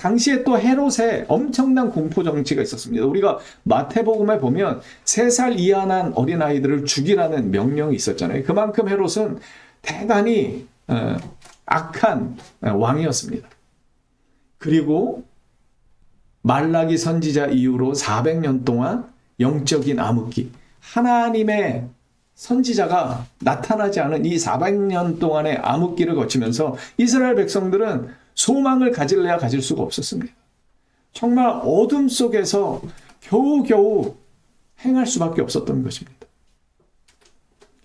당시에 또 헤롯의 엄청난 공포 정치가 있었습니다. 우리가 마태복음에 보면 3살 이하 난 어린아이들을 죽이라는 명령이 있었잖아요. 그만큼 헤롯은 대단히 악한 왕이었습니다. 그리고 말라기 선지자 이후로 400년 동안 영적인 암흑기, 하나님의 선지자가 나타나지 않은 이 400년 동안의 암흑기를 거치면서 이스라엘 백성들은 소망을 가질래야 가질 수가 없었습니다. 정말 어둠 속에서 겨우겨우 행할 수밖에 없었던 것입니다.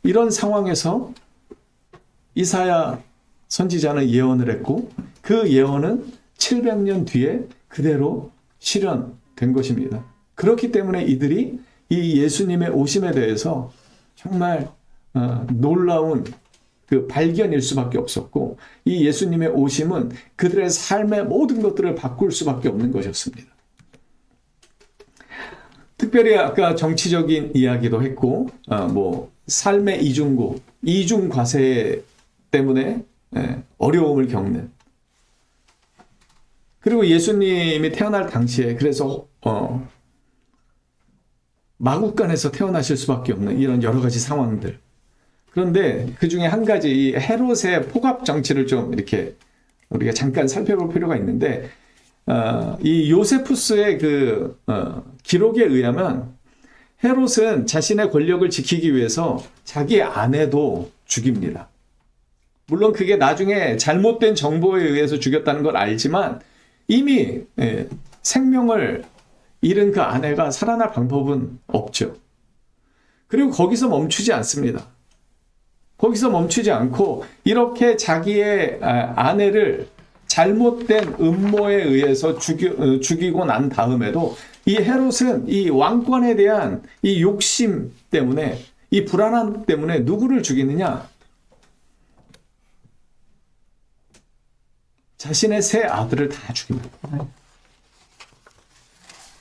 이런 상황에서 이사야 선지자는 예언을 했고 그 예언은 700년 뒤에 그대로 실현된 것입니다. 그렇기 때문에 이들이 이 예수님의 오심에 대해서 정말 놀라운 그 발견일 수밖에 없었고, 이 예수님의 오심은 그들의 삶의 모든 것들을 바꿀 수밖에 없는 것이었습니다. 특별히 아까 정치적인 이야기도 했고, 삶의 이중고, 이중과세 때문에 어려움을 겪는, 그리고 예수님이 태어날 당시에 그래서 마국간에서 태어나실 수밖에 없는 이런 여러 가지 상황들. 그런데 그 중에 한 가지 이 헤롯의 포갑 정치를 좀 이렇게 우리가 잠깐 살펴볼 필요가 있는데, 이 요세푸스의 그 기록에 의하면 헤롯은 자신의 권력을 지키기 위해서 자기 아내도 죽입니다. 물론 그게 나중에 잘못된 정보에 의해서 죽였다는 걸 알지만 이미 생명을 잃은 그 아내가 살아날 방법은 없죠. 그리고 거기서 멈추지 않습니다. 거기서 멈추지 않고 이렇게 자기의 아내를 잘못된 음모에 의해서 죽이고 난 다음에도 이 헤롯은 이 왕권에 대한 이 욕심 때문에, 이 불안함 때문에 누구를 죽이느냐? 자신의 세 아들을 다 죽입니다.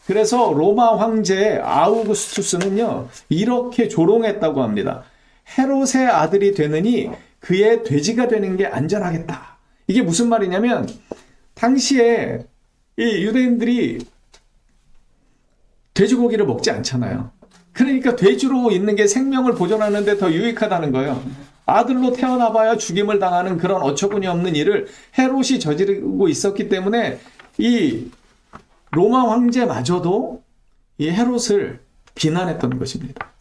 그래서 로마 황제 아우구스투스는요, 이렇게 조롱했다고 합니다. 헤롯의 아들이 되느니 그의 돼지가 되는 게 안전하겠다. 이게 무슨 말이냐면, 당시에 이 유대인들이 돼지고기를 먹지 않잖아요. 그러니까 돼지로 있는 게 생명을 보존하는 데 더 유익하다는 거예요. 아들로 태어나봐야 죽임을 당하는 그런 어처구니 없는 일을 헤롯이 저지르고 있었기 때문에 이 로마 황제마저도 이 헤롯을 비난했던 것입니다.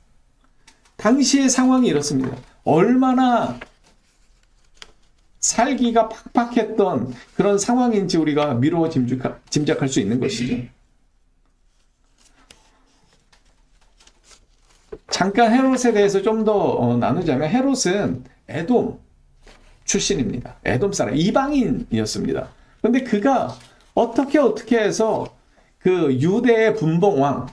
당시의 상황이 이렇습니다. 얼마나 살기가 팍팍했던 그런 상황인지 우리가 미루어 짐작할 수 있는 것이죠. 잠깐 헤롯에 대해서 좀 더 나누자면, 헤롯은 에돔 출신입니다. 에돔 사람, 이방인이었습니다. 그런데 그가 어떻게 해서 그 유대의 분봉왕,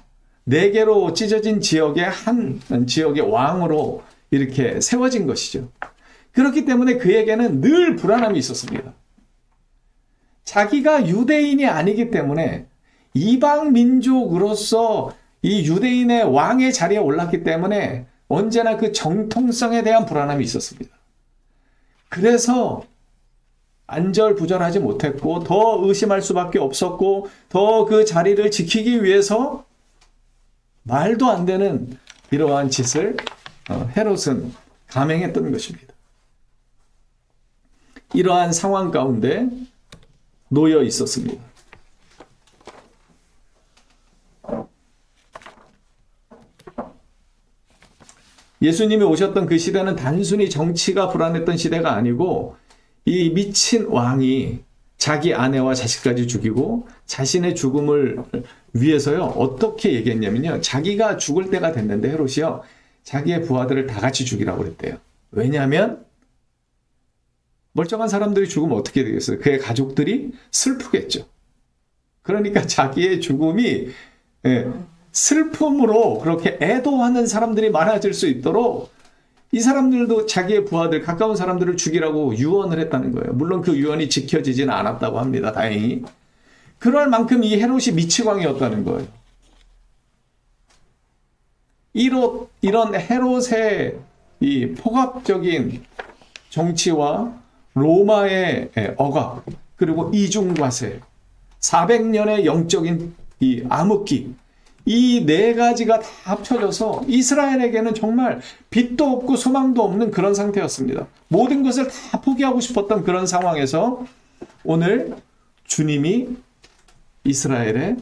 4개로 찢어진 지역의 한 지역의 왕으로 이렇게 세워진 것이죠. 그렇기 때문에 그에게는 늘 불안함이 있었습니다. 자기가 유대인이 아니기 때문에 이방 민족으로서 이 유대인의 왕의 자리에 올랐기 때문에 언제나 그 정통성에 대한 불안함이 있었습니다. 그래서 안절부절하지 못했고 더 의심할 수밖에 없었고 더 그 자리를 지키기 위해서 말도 안 되는 이러한 짓을 헤롯은 감행했던 것입니다. 이러한 상황 가운데 놓여 있었습니다. 예수님이 오셨던 그 시대는 단순히 정치가 불안했던 시대가 아니고, 이 미친 왕이 자기 아내와 자식까지 죽이고 자신의 죽음을 위해서요, 어떻게 얘기했냐면요, 자기가 죽을 때가 됐는데 헤롯이요, 자기의 부하들을 다 같이 죽이라고 그랬대요. 왜냐하면 멀쩡한 사람들이 죽으면 어떻게 되겠어요? 그의 가족들이 슬프겠죠. 그러니까 자기의 죽음이 슬픔으로 그렇게 애도하는 사람들이 많아질 수 있도록 이 사람들도 자기의 부하들, 가까운 사람들을 죽이라고 유언을 했다는 거예요. 물론 그 유언이 지켜지지는 않았다고 합니다. 다행히. 그럴 만큼 이 헤롯이 미치광이었다는 거예요. 이런 헤롯의 이 포갑적인 정치와 로마의 억압, 그리고 이중과세, 400년의 영적인 이 암흑기, 이 네 가지가 다 합쳐져서 이스라엘에게는 정말 빛도 없고 소망도 없는 그런 상태였습니다. 모든 것을 다 포기하고 싶었던 그런 상황에서 오늘 주님이 이스라엘의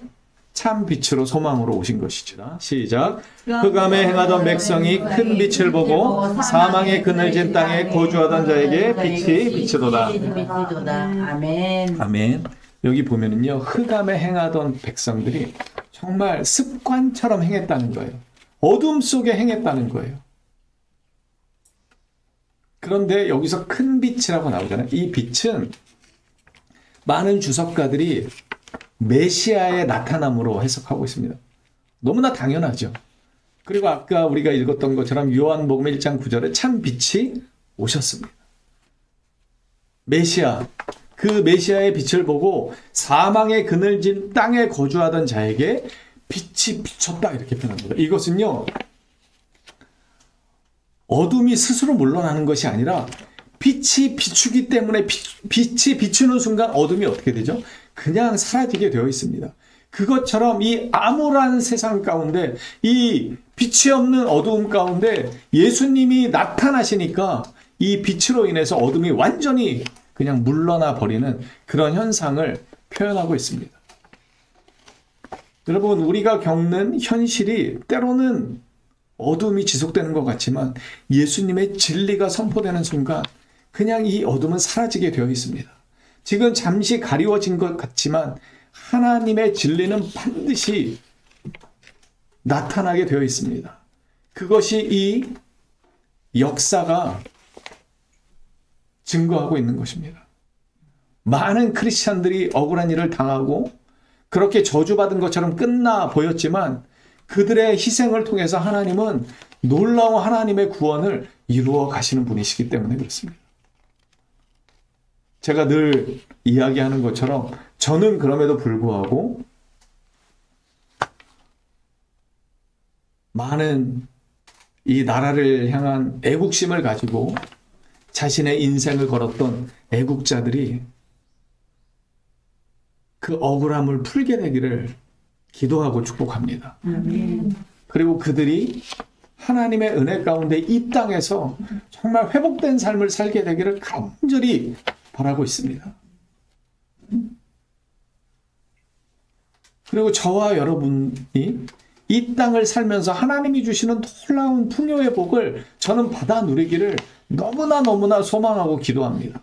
참 빛으로 소망으로 오신 것이죠. 시작. 흑암에 행하던 백성이 큰 빛을 보고 사망의 그늘진 땅에 거주하던 자에게 빛이 비치도다. 아멘. 아멘. 여기 보면은요, 흑암에 행하던 백성들이 정말 습관처럼 행했다는 거예요. 어둠 속에 행했다는 거예요. 그런데 여기서 큰 빛이라고 나오잖아요. 이 빛은 많은 주석가들이 메시아의 나타남으로 해석하고 있습니다. 너무나 당연하죠. 그리고 아까 우리가 읽었던 것처럼 요한복음 1장 9절에 참 빛이 오셨습니다. 메시아, 그 메시아의 빛을 보고 사망의 그늘진 땅에 거주하던 자에게 빛이 비쳤다 이렇게 표현합니다. 이것은요, 어둠이 스스로 물러나는 것이 아니라 빛이 비추기 때문에 빛이 비추는 순간 어둠이 어떻게 되죠? 그냥 사라지게 되어 있습니다. 그것처럼 이 암울한 세상 가운데, 이 빛이 없는 어두움 가운데 예수님이 나타나시니까 이 빛으로 인해서 어둠이 완전히 그냥 물러나 버리는 그런 현상을 표현하고 있습니다. 여러분, 우리가 겪는 현실이 때로는 어둠이 지속되는 것 같지만 예수님의 진리가 선포되는 순간 그냥 이 어둠은 사라지게 되어 있습니다. 지금 잠시 가리워진 것 같지만 하나님의 진리는 반드시 나타나게 되어 있습니다. 그것이 이 역사가 증거하고 있는 것입니다. 많은 크리스찬들이 억울한 일을 당하고 그렇게 저주받은 것처럼 끝나 보였지만 그들의 희생을 통해서 하나님은 놀라운 하나님의 구원을 이루어 가시는 분이시기 때문에 그렇습니다. 제가 늘 이야기하는 것처럼 저는 그럼에도 불구하고 많은 이 나라를 향한 애국심을 가지고 자신의 인생을 걸었던 애국자들이 그 억울함을 풀게 되기를 기도하고 축복합니다. 그리고 그들이 하나님의 은혜 가운데 이 땅에서 정말 회복된 삶을 살게 되기를 간절히 바라고 있습니다. 그리고 저와 여러분이 이 땅을 살면서 하나님이 주시는 놀라운 풍요의 복을 저는 받아 누리기를 너무나 소망하고 기도합니다.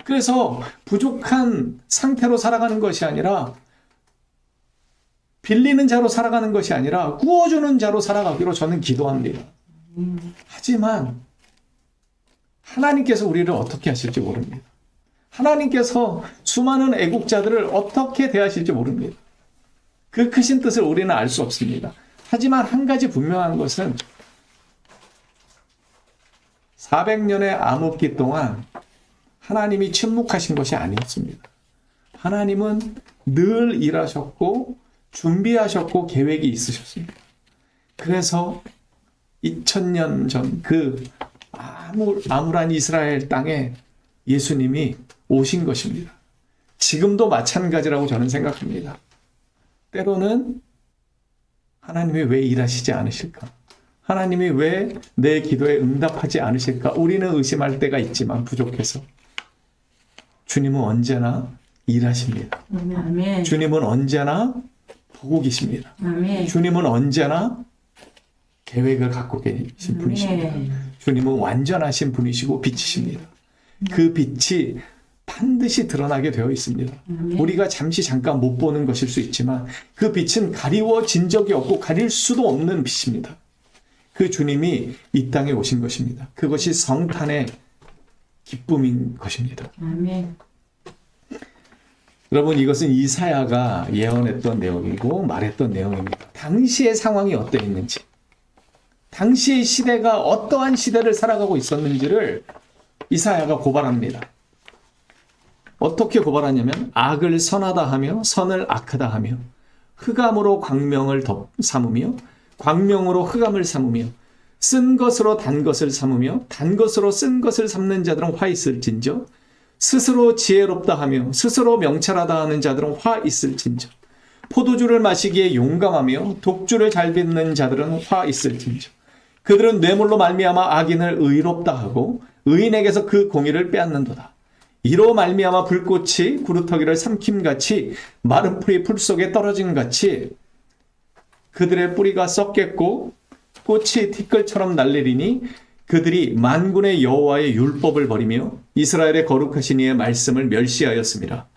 그래서 부족한 상태로 살아가는 것이 아니라 빌리는 자로 살아가는 것이 아니라 구워주는 자로 살아가기로 저는 기도합니다. 하지만 하나님께서 우리를 어떻게 하실지 모릅니다. 하나님께서 수많은 애국자들을 어떻게 대하실지 모릅니다. 그 크신 뜻을 우리는 알 수 없습니다. 하지만 한 가지 분명한 것은 400년의 암흑기 동안 하나님이 침묵하신 것이 아니었습니다. 하나님은 늘 일하셨고 준비하셨고 계획이 있으셨습니다. 그래서 2000년 전 그 암울한 이스라엘 땅에 예수님이 오신 것입니다. 지금도 마찬가지라고 저는 생각합니다. 때로는 하나님이 왜 일하시지 않으실까? 하나님이 왜 내 기도에 응답하지 않으실까? 우리는 의심할 때가 있지만 부족해서 주님은 언제나 일하십니다. 아멘. 주님은 언제나 보고 계십니다. 아멘. 주님은 언제나 계획을 갖고 계신 분이십니다. 주님은 완전하신 분이시고 빛이십니다. 그 빛이 반드시 드러나게 되어 있습니다. 우리가 잠깐 못 보는 것일 수 있지만 그 빛은 가리워진 적이 없고 가릴 수도 없는 빛입니다. 그 주님이 이 땅에 오신 것입니다. 그것이 성탄의 기쁨인 것입니다. 아멘. 여러분, 이것은 이사야가 예언했던 내용이고 말했던 내용입니다. 당시의 상황이 어떠했는지, 당시의 시대가 어떠한 시대를 살아가고 있었는지를 이사야가 고발합니다. 어떻게 고발하냐면 악을 선하다 하며 선을 악하다 하며 흑암으로 광명을 삼으며 광명으로 흑암을 삼으며 쓴 것으로 단 것을 삼으며 단 것으로 쓴 것을 삼는 자들은 화 있을진저 스스로 지혜롭다 하며 스스로 명철하다 하는 자들은 화 있을진저. 포도주를 마시기에 용감하며 독주를 잘 빚는 자들은 화 있을진저. 그들은 뇌물로 말미암아 악인을 의롭다 하고 의인에게서 그 공의를 빼앗는도다. 이로 말미암아 불꽃이 구루터기를 삼킴같이 마른 풀이 풀 속에 떨어진 같이 그들의 뿌리가 썩겠고 꽃이 티끌처럼 날리리니 그들이 만군의 여호와의 율법을 버리며 이스라엘의 거룩하신 이의 말씀을 멸시하였습니다.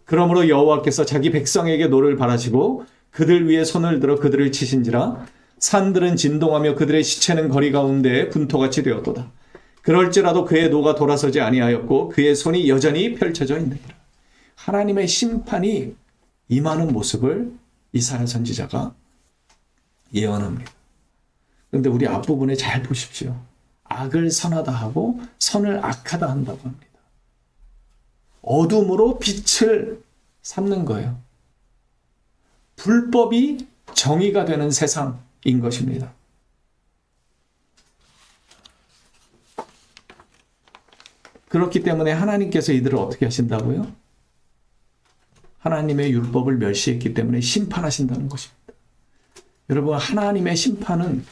그러므로 여호와께서 자기 백성에게 노를 바라시고 그들 위에 손을 들어 그들을 치신지라. 산들은 진동하며 그들의 시체는 거리 가운데에 분토같이 되었도다. 그럴지라도 그의 노가 돌아서지 아니하였고 그의 손이 여전히 펼쳐져 있느니라. 하나님의 심판이 임하는 모습을 이사야 선지자가 예언합니다. 그런데 우리 앞부분에 잘 보십시오. 악을 선하다 하고 선을 악하다 한다고 합니다. 어둠으로 빛을 삼는 거예요. 불법이 정의가 되는 세상인 것입니다. 그렇기 때문에 하나님께서 이들을 어떻게 하신다고요? 하나님의 율법을 멸시했기 때문에 심판하신다는 것입니다. 여러분, 하나님의 심판은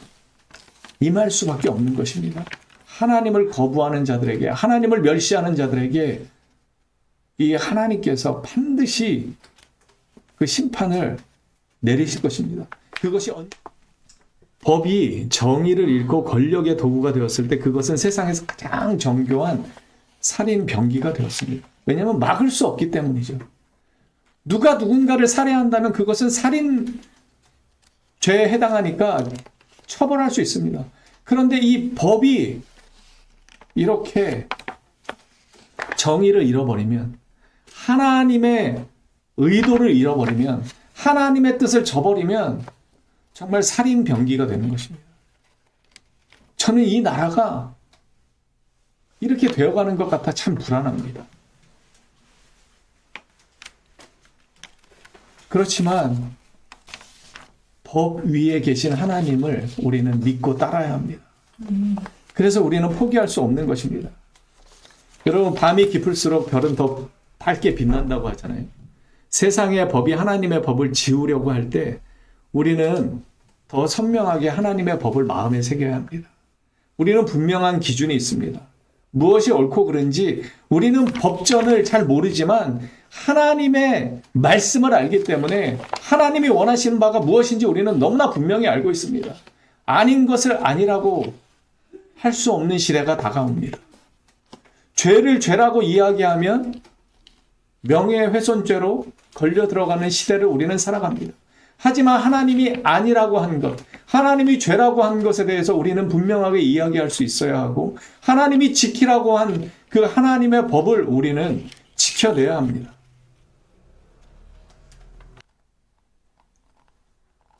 임할 수밖에 없는 것입니다. 하나님을 거부하는 자들에게, 하나님을 멸시하는 자들에게 이 하나님께서 반드시 그 심판을 내리실 것입니다. 그것이 법이 정의를 잃고 권력의 도구가 되었을 때 그것은 세상에서 가장 정교한 살인 병기가 되었습니다. 왜냐하면 막을 수 없기 때문이죠. 누가 누군가를 살해한다면 그것은 살인 죄에 해당하니까 처벌할 수 있습니다. 그런데 이 법이 이렇게 정의를 잃어버리면, 하나님의 의도를 잃어버리면, 하나님의 뜻을 저버리면 정말 살인 병기가 되는 것입니다. 저는 이 나라가 이렇게 되어가는 것 같아 참 불안합니다. 그렇지만 법 위에 계신 하나님을 우리는 믿고 따라야 합니다. 그래서 우리는 포기할 수 없는 것입니다. 여러분, 밤이 깊을수록 별은 더 밝게 빛난다고 하잖아요. 세상의 법이 하나님의 법을 지우려고 할 때 우리는 더 선명하게 하나님의 법을 마음에 새겨야 합니다. 우리는 분명한 기준이 있습니다. 무엇이 옳고 그른지 우리는 법전을 잘 모르지만 하나님의 말씀을 알기 때문에 하나님이 원하시는 바가 무엇인지 우리는 너무나 분명히 알고 있습니다. 아닌 것을 아니라고 할 수 없는 시대가 다가옵니다. 죄를 죄라고 이야기하면 명예훼손죄로 걸려 들어가는 시대를 우리는 살아갑니다. 하지만 하나님이 아니라고 한 것, 하나님이 죄라고 한 것에 대해서 우리는 분명하게 이야기할 수 있어야 하고, 하나님이 지키라고 한 그 하나님의 법을 우리는 지켜내야 합니다.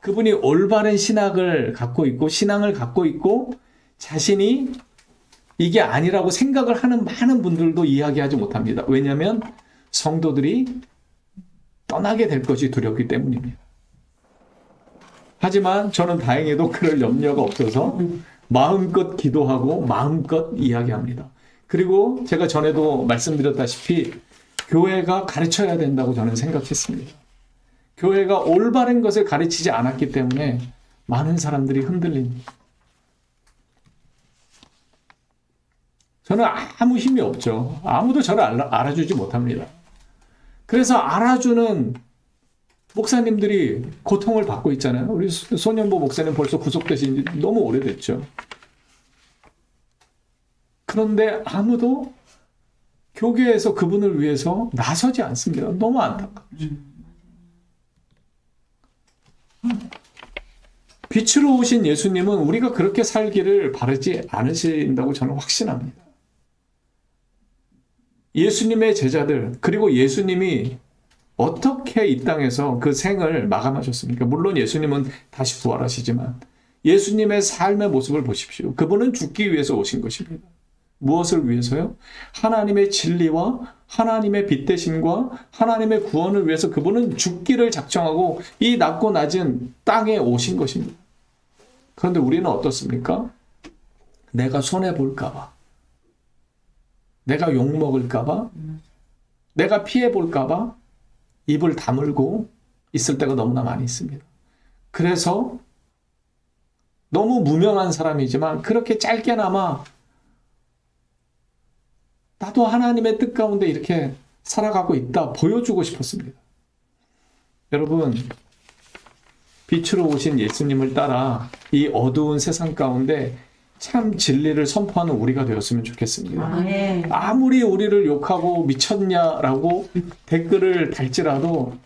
그분이 올바른 신앙을 갖고 있고, 신앙을 갖고 있고, 자신이 이게 아니라고 생각을 하는 많은 분들도 이야기하지 못합니다. 왜냐하면 성도들이 떠나게 될 것이 두렵기 때문입니다. 하지만 저는 다행히도 그럴 염려가 없어서 마음껏 기도하고 마음껏 이야기합니다. 그리고 제가 전에도 말씀드렸다시피 교회가 가르쳐야 된다고 저는 생각했습니다. 교회가 올바른 것을 가르치지 않았기 때문에 많은 사람들이 흔들립니다. 저는 아무 힘이 없죠. 아무도 저를 알아주지 못합니다. 그래서 알아주는 목사님들이 고통을 받고 있잖아요. 우리 소년보 목사님 벌써 구속되신 지 너무 오래됐죠. 그런데 아무도 교계에서 그분을 위해서 나서지 않습니다. 너무 안타깝죠. 빛으로 오신 예수님은 우리가 그렇게 살기를 바라지 않으신다고 저는 확신합니다. 예수님의 제자들, 그리고 예수님이 어떻게 이 땅에서 그 생을 마감하셨습니까? 물론 예수님은 다시 부활하시지만 예수님의 삶의 모습을 보십시오. 그분은 죽기 위해서 오신 것입니다. 무엇을 위해서요? 하나님의 진리와 하나님의 빛 대신과 하나님의 구원을 위해서 그분은 죽기를 작정하고 이 낮고 낮은 땅에 오신 것입니다. 그런데 우리는 어떻습니까? 내가 손해볼까 봐, 내가 욕먹을까봐, 내가 피해볼까봐 입을 다물고 있을 때가 너무나 많이 있습니다. 그래서 너무 무명한 사람이지만 그렇게 짧게나마 나도 하나님의 뜻 가운데 이렇게 살아가고 있다 보여주고 싶었습니다. 여러분, 빛으로 오신 예수님을 따라 이 어두운 세상 가운데 참 진리를 선포하는 우리가 되었으면 좋겠습니다. 아멘. 아무리 우리를 욕하고 미쳤냐라고 댓글을 달지라도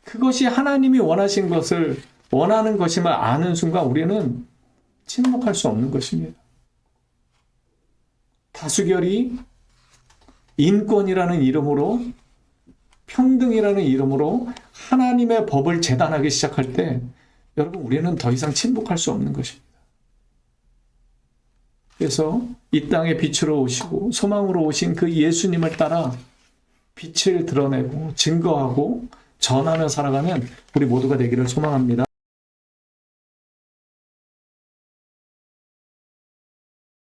그것이 하나님이 원하신 것을 원하는 것임을 아는 순간 우리는 침묵할 수 없는 것입니다. 다수결이 인권이라는 이름으로, 평등이라는 이름으로 하나님의 법을 재단하기 시작할 때 여러분, 우리는 더 이상 침묵할 수 없는 것입니다. 그래서 이 땅에 빛으로 오시고 소망으로 오신 그 예수님을 따라 빛을 드러내고 증거하고 전하며 살아가는 우리 모두가 되기를 소망합니다.